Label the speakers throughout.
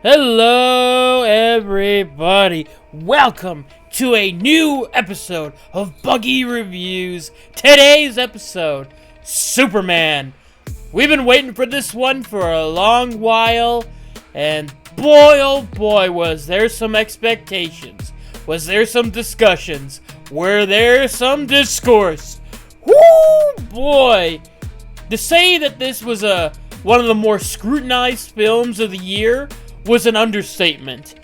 Speaker 1: Hello, everybody. Welcome to a new episode of Buggy Reviews. Today's episode, Superman. We've been waiting for this one for a long while, and boy, oh boy, was there some expectations. Was there some discussions? Were there some discourse? Whoo, boy. To say that this was one of the more scrutinized films of the year was an understatement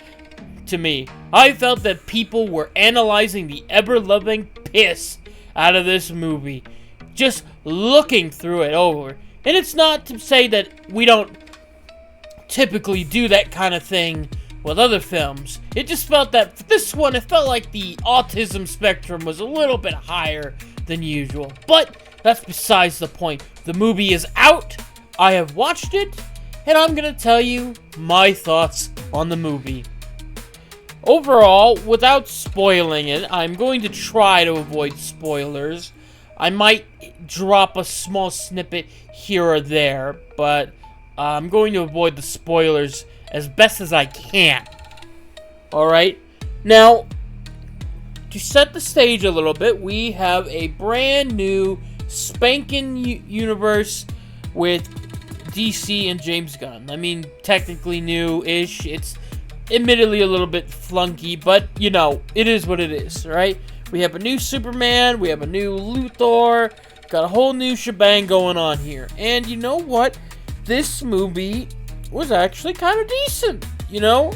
Speaker 1: to me. I felt that people were analyzing the ever-loving piss out of this movie, just looking through it over. And it's not to say that we don't typically do that kind of thing with other films. It just felt that for this one, it felt like the autism spectrum was a little bit higher than usual. But that's besides the point. The movie is out. I have watched it, and I'm going to tell you my thoughts on the movie. Overall, without spoiling it, I'm going to try to avoid spoilers. I might drop a small snippet here or there, but I'm going to avoid the spoilers as best as I can. Alright? Now, to set the stage a little bit, we have a brand new spanking universe with DC and James Gunn. I mean, technically new-ish. It's admittedly a little bit flunky, but, you know, it is what it is, right? We have a new Superman, we have a new Luthor, got a whole new shebang going on here. And you know what? This movie was actually kind of decent, you know?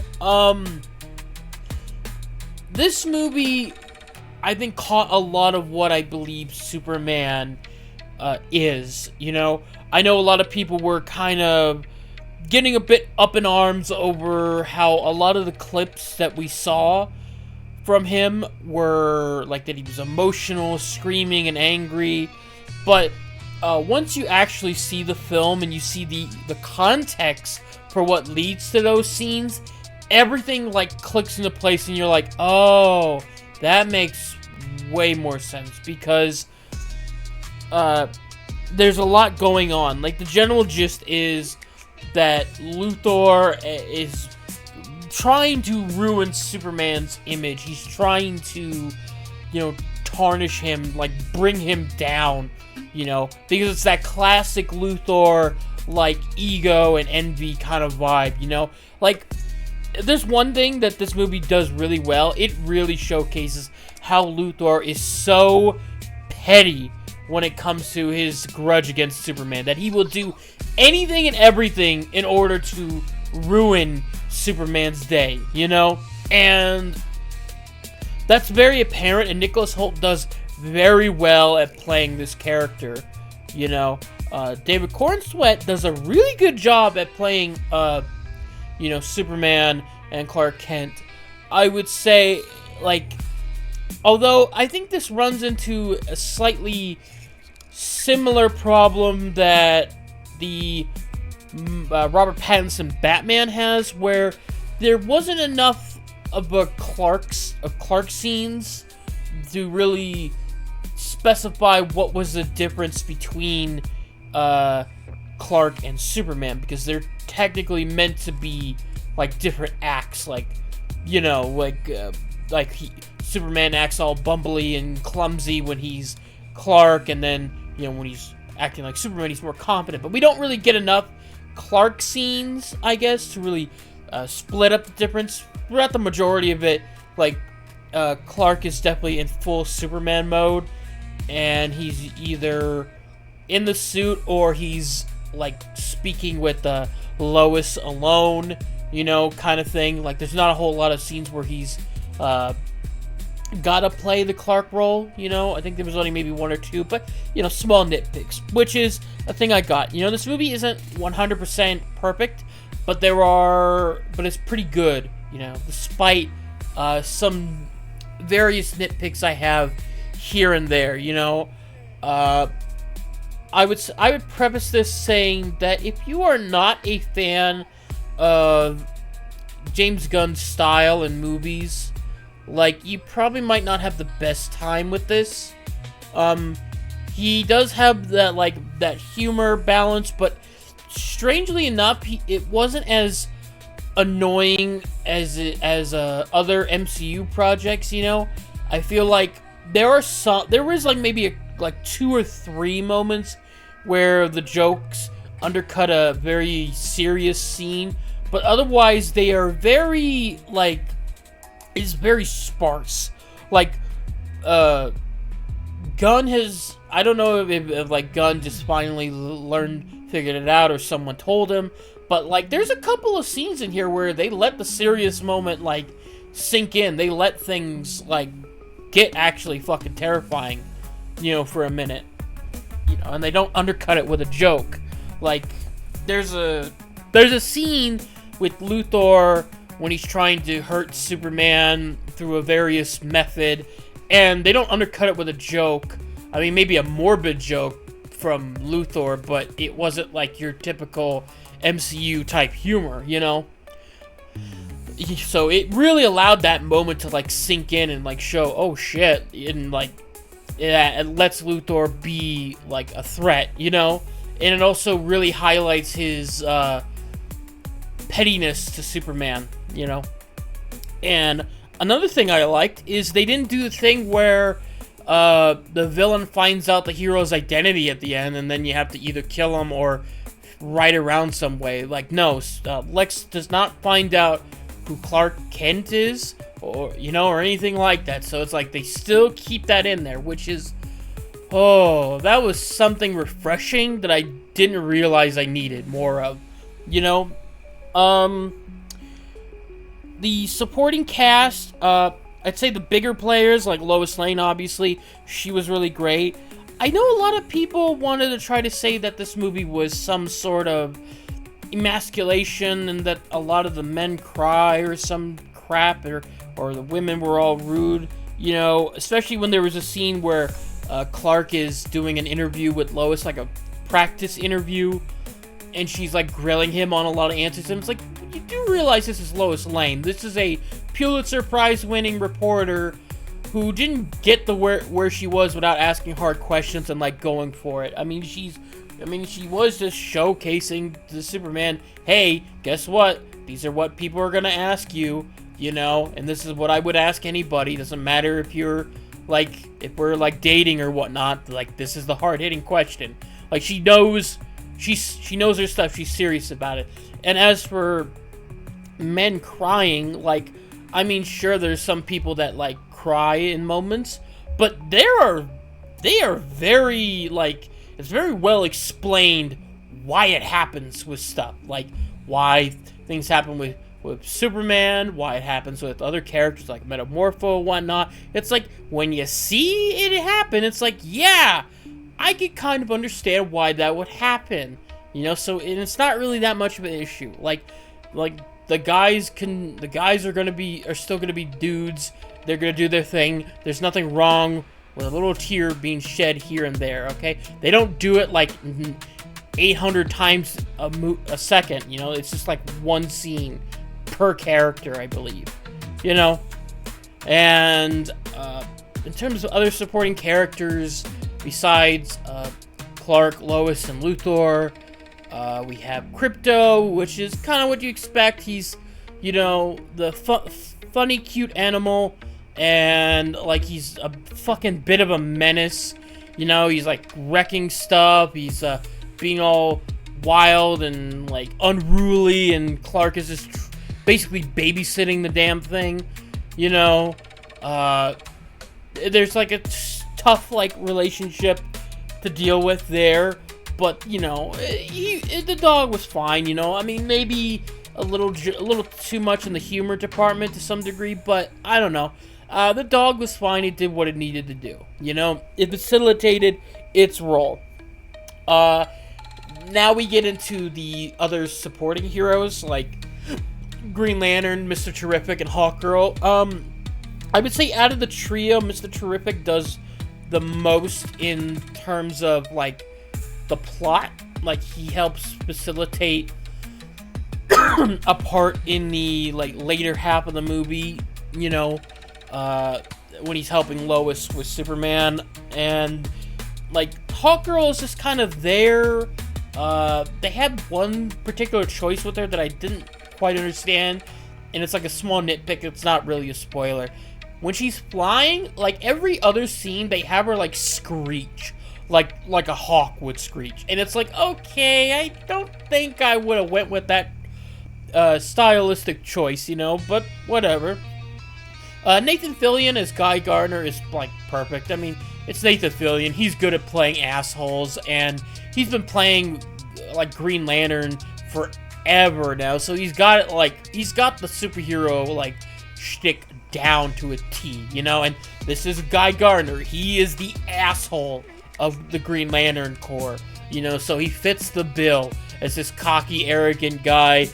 Speaker 1: This movie, I think, caught a lot of what I believe Superman is, you know? I know a lot of people were kind of getting a bit up in arms over how a lot of the clips that we saw from him were like that he was emotional, screaming, and angry. But once you actually see the film and you see the context for what leads to those scenes, everything like clicks into place and you're like, oh, that makes way more sense because there's a lot going on. Like, the general gist is that Luthor is trying to ruin Superman's image. He's trying to, you know, tarnish him, like, bring him down, you know, because it's that classic Luthor, like, ego and envy kind of vibe, you know? Like, there's one thing that this movie does really well. It really showcases how Luthor is so petty when it comes to his grudge against Superman, that he will do anything and everything in order to ruin Superman's day, you know? And that's very apparent, and Nicholas Hoult does very well at playing this character, you know? David Cornsweet does a really good job at playing, you know, Superman and Clark Kent. I would say, like, although I think this runs into a slightly similar problem that the Robert Pattinson Batman has, where there wasn't enough of Clark scenes to really specify what was the difference between Clark and Superman, because they're technically meant to be like different acts, like, you know, like Superman acts all bumbly and clumsy when he's Clark, and then, you know, when he's acting like Superman, he's more confident. But we don't really get enough Clark scenes, I guess, to really split up the difference. Throughout the majority of it, like, Clark is definitely in full Superman mode, and he's either in the suit or he's, like, speaking with Lois alone, you know, kind of thing. Like, there's not a whole lot of scenes where he's gotta play the Clark role, you know? I think there was only maybe one or two, but, you know, small nitpicks, which is a thing I got. You know, this movie isn't 100% perfect, but it's pretty good, you know, despite some various nitpicks I have here and there, you know? I would preface this saying that if you are not a fan of James Gunn's style in movies, like, you probably might not have the best time with this. He does have that, like, that humor balance, but strangely enough, it wasn't as annoying as other MCU projects. I feel like there was like maybe like 2 or 3 moments where the jokes undercut a very serious scene, but otherwise they are very like it's very sparse. Like Gunn has, I don't know if like Gunn just finally figured it out, or someone told him, but like there's a couple of scenes in here where they let the serious moment like sink in. They let things like get actually fucking terrifying, for a minute, and they don't undercut it with a joke. Like there's a scene with Luthor when he's trying to hurt Superman through a various method, and they don't undercut it with a joke. I mean, maybe a morbid joke from Luthor, but it wasn't like your typical MCU type humor, So it really allowed that moment to like sink in and like show, oh shit, and like it lets Luthor be like a threat, and it also really highlights his pettiness to Superman, And another thing I liked is they didn't do the thing where the villain finds out the hero's identity at the end, and then you have to either kill him or right around some way. Like, no, Lex does not find out who Clark Kent is, or anything like that. So it's like they still keep that in there, which is, that was something refreshing that I didn't realize I needed more of. The supporting cast, I'd say the bigger players, like Lois Lane, obviously, she was really great. I know a lot of people wanted to try to say that this movie was some sort of emasculation and that a lot of the men cry or some crap, or the women were all rude, especially when there was a scene where Clark is doing an interview with Lois, like a practice interview, and she's like grilling him on a lot of answers, and it's like, you do realize this is Lois Lane. This is a Pulitzer Prize winning reporter who didn't get where she was without asking hard questions and like going for it. I mean, she was just showcasing to Superman, hey, guess what? These are what people are gonna ask you, and this is what I would ask anybody. Doesn't matter if you're like, if we're like dating or whatnot. Like, this is the hard-hitting question. Like, she knows her stuff. She's serious about it. And as for men crying, like, I mean, sure, there's some people that like cry in moments, but they are very like, it's very well explained why it happens with stuff, like why things happen with Superman, why it happens with other characters like Metamorpho and whatnot. It's like, when you see it happen, it's like, yeah, I can kind of understand why that would happen, so, and it's not really that much of an issue. Like the guys are still gonna be dudes. They're gonna do their thing. There's nothing wrong with a little tear being shed here and there, okay? They don't do it like 800 times a second, It's just like one scene per character, I believe, And in terms of other supporting characters besides Clark, Lois, and Luthor, we have Crypto, which is kind of what you expect. He's, the funny, cute animal, and like he's a fucking bit of a menace. He's like wrecking stuff. He's being all wild and like unruly, and Clark is just basically babysitting the damn thing. There's like a tough like relationship to deal with there. But, the dog was fine, I mean, maybe a little too much in the humor department to some degree, but I don't know. The dog was fine. It did what it needed to do, It facilitated its role. Now we get into the other supporting heroes, like Green Lantern, Mr. Terrific, and Hawkgirl. I would say out of the trio, Mr. Terrific does the most in terms of, like, the plot. Like, he helps facilitate a part in the like later half of the movie, when he's helping Lois with Superman. And like Hawkgirl is just kind of there. They had one particular choice with her that I didn't quite understand, and it's like a small nitpick. It's not really a spoiler. When she's flying, like every other scene, they have her like screech, like a hawk would screech, and it's like, okay, I don't think I would have went with that stylistic choice, you know, but whatever. Nathan Fillion as Guy Gardner is like perfect. I mean, it's Nathan Fillion. He's good at playing assholes, and he's been playing like Green Lantern forever now. So he's got it like he's got the superhero like shtick down to a T, you know. And this is Guy Gardner. He is the asshole of the Green Lantern Corps, you know. So he fits the bill as this cocky, arrogant guy,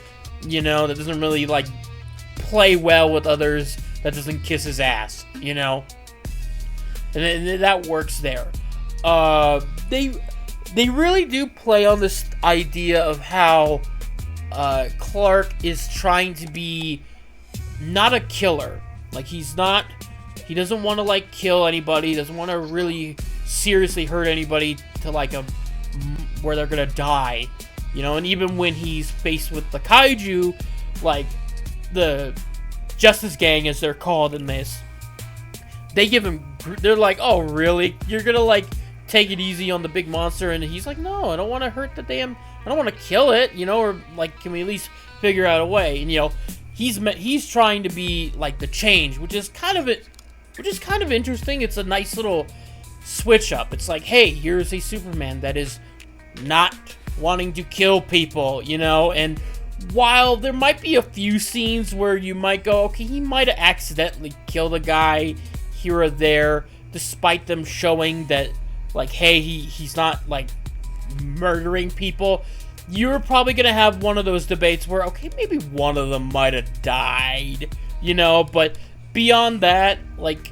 Speaker 1: you know, that doesn't really like play well with others. That doesn't kiss his ass, you know? And that works there. They really do play on this idea of how Clark is trying to be not a killer. Like, he doesn't want to, like, kill anybody. He doesn't want to really seriously hurt anybody to, like, where they're gonna die. You know, and even when he's faced with the kaiju, like, the Justice Gang, as they're called in this, they're like, oh, really? You're gonna, like, take it easy on the big monster? And he's like, no, I don't want to hurt the damn, I don't want to kill it, you know, or, like, can we at least figure out a way? And, you know, he's trying to be, like, the change, which is kind of interesting. It's a nice little switch up. It's like, hey, here's a Superman that is not wanting to kill people, you know, and while there might be a few scenes where you might go, okay, he might have accidentally killed a guy here or there, despite them showing that, like, hey, he's not, like, murdering people, you're probably going to have one of those debates where, okay, maybe one of them might have died, you know, but beyond that, like,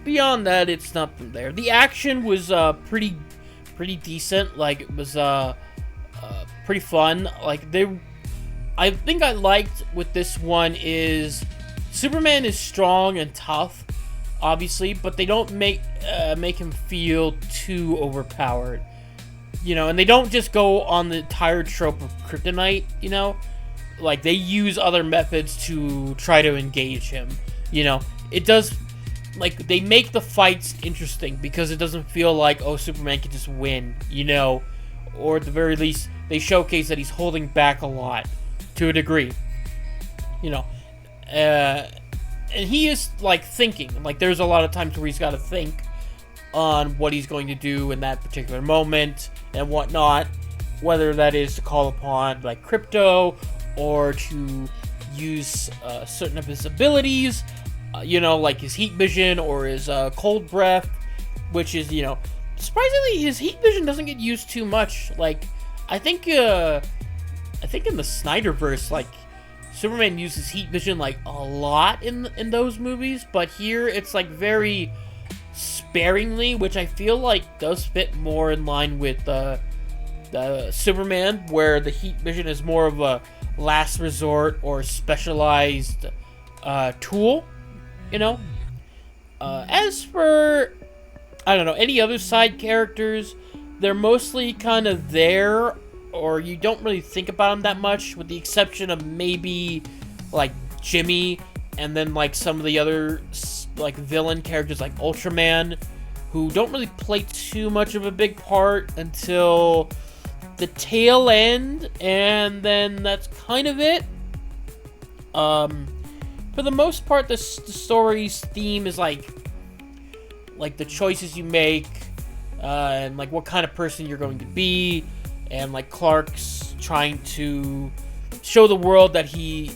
Speaker 1: beyond that, it's nothing there. The action was pretty decent. Like, it was pretty fun. Like, I think I liked with this one is Superman is strong and tough, obviously, but they don't make him feel too overpowered, you know. And they don't just go on the entire trope of kryptonite, you know. Like, they use other methods to try to engage him, you know. It does, like, they make the fights interesting because it doesn't feel like, oh, Superman can just win, you know. Or at the very least, they showcase that he's holding back a lot, to a degree, you know. And he is, like, thinking. Like, there's a lot of times where he's got to think on what he's going to do in that particular moment and whatnot. Whether that is to call upon, like, crypto, or to use certain of his abilities, you know, like his heat vision or his cold breath, which is, you know, surprisingly, his heat vision doesn't get used too much. Like, I think in the Snyderverse, like, Superman uses heat vision, like, a lot in those movies, but here it's, like, very sparingly, which I feel like does fit more in line with the Superman, where the heat vision is more of a last resort or specialized tool, you know. As for, I don't know, any other side characters, they're mostly kind of there, or you don't really think about them that much, with the exception of maybe, like, Jimmy, and then, like, some of the other, like, villain characters, like Ultraman, who don't really play too much of a big part until the tail end, and then that's kind of it. For the most part, the story's theme is, like the choices you make, and, like, what kind of person you're going to be, and, like, Clark's trying to show the world that he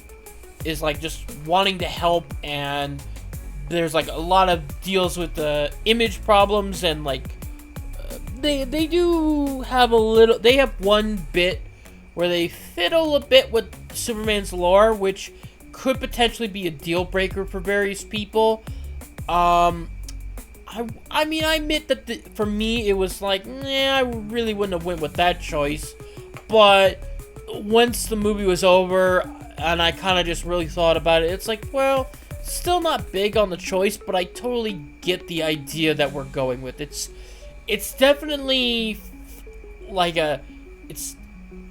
Speaker 1: is, like, just wanting to help, and there's, like, a lot of deals with the image problems, and, like, they do have they have one bit where they fiddle a bit with Superman's lore, which could potentially be a deal breaker for various people. I mean, I admit that for me, it was like, I really wouldn't have went with that choice. But once the movie was over, and I kind of just really thought about it, it's like, well, still not big on the choice, but I totally get the idea that we're going with. It's definitely like it's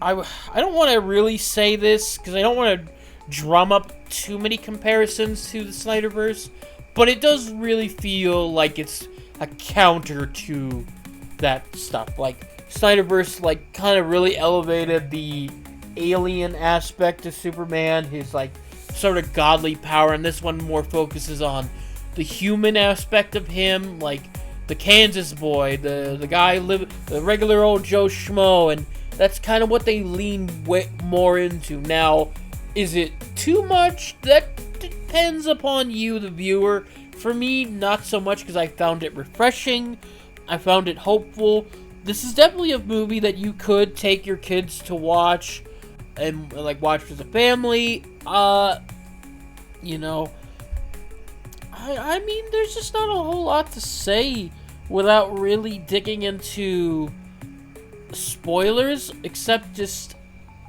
Speaker 1: I don't want to really say this because I don't want to drum up too many comparisons to the Snyderverse, but it does really feel like it's a counter to that stuff. Like, Snyderverse, like, kind of really elevated the alien aspect of Superman, his, like, sort of godly power, and this one more focuses on the human aspect of him, like the Kansas boy, the guy the regular old Joe Schmo, and that's kind of what they lean more into. Now, is it too much? That depends upon you, the viewer. For me, not so much, because I found it refreshing. I found it hopeful. This is definitely a movie that you could take your kids to watch, and like watch as a family. You know, I mean, there's just not a whole lot to say without really digging into spoilers, except just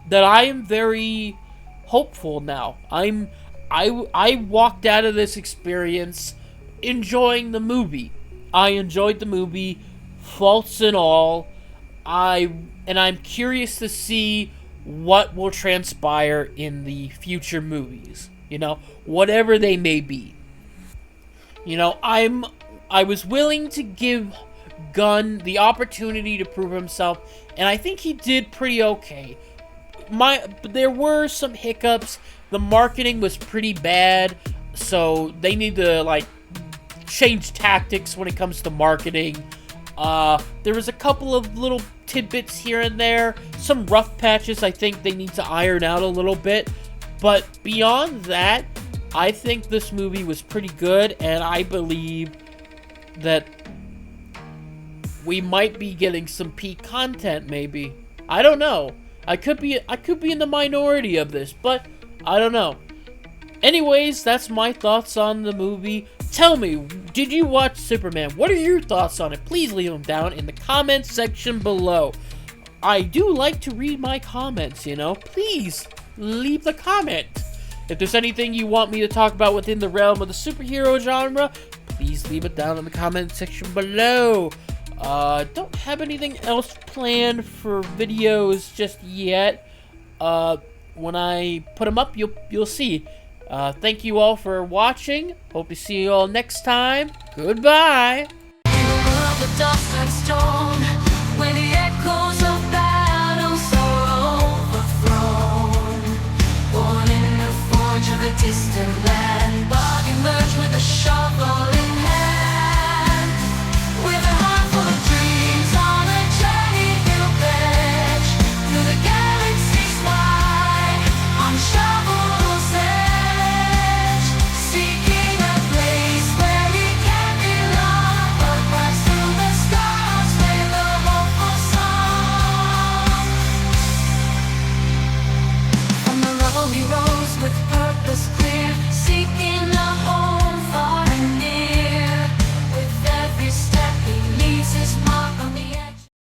Speaker 1: that I am very hopeful now. I walked out of this experience enjoying the movie. I enjoyed the movie, faults and all. I'm curious to see what will transpire in the future movies. You know, whatever they may be. You know, I was willing to give Gunn the opportunity to prove himself, and I think he did pretty okay. There were some hiccups. The marketing was pretty bad, so they need to, like, change tactics when it comes to marketing. There was a couple of little tidbits here and there. Some rough patches I think they need to iron out a little bit. But beyond that, I think this movie was pretty good, and I believe that we might be getting some peak content, maybe. I don't know. I could be in the minority of this, but I don't know. Anyways, that's my thoughts on the movie. Tell me, did you watch Superman? What are your thoughts on it? Please leave them down in the comments section below. I do like to read my comments, you know. Please leave the comment. If there's anything you want me to talk about within the realm of the superhero genre, please leave it down in the comment section below. Don't have anything else planned for videos just yet. When I put them up, you'll see. Thank you all for watching. Hope to see you all next time. Goodbye. Distant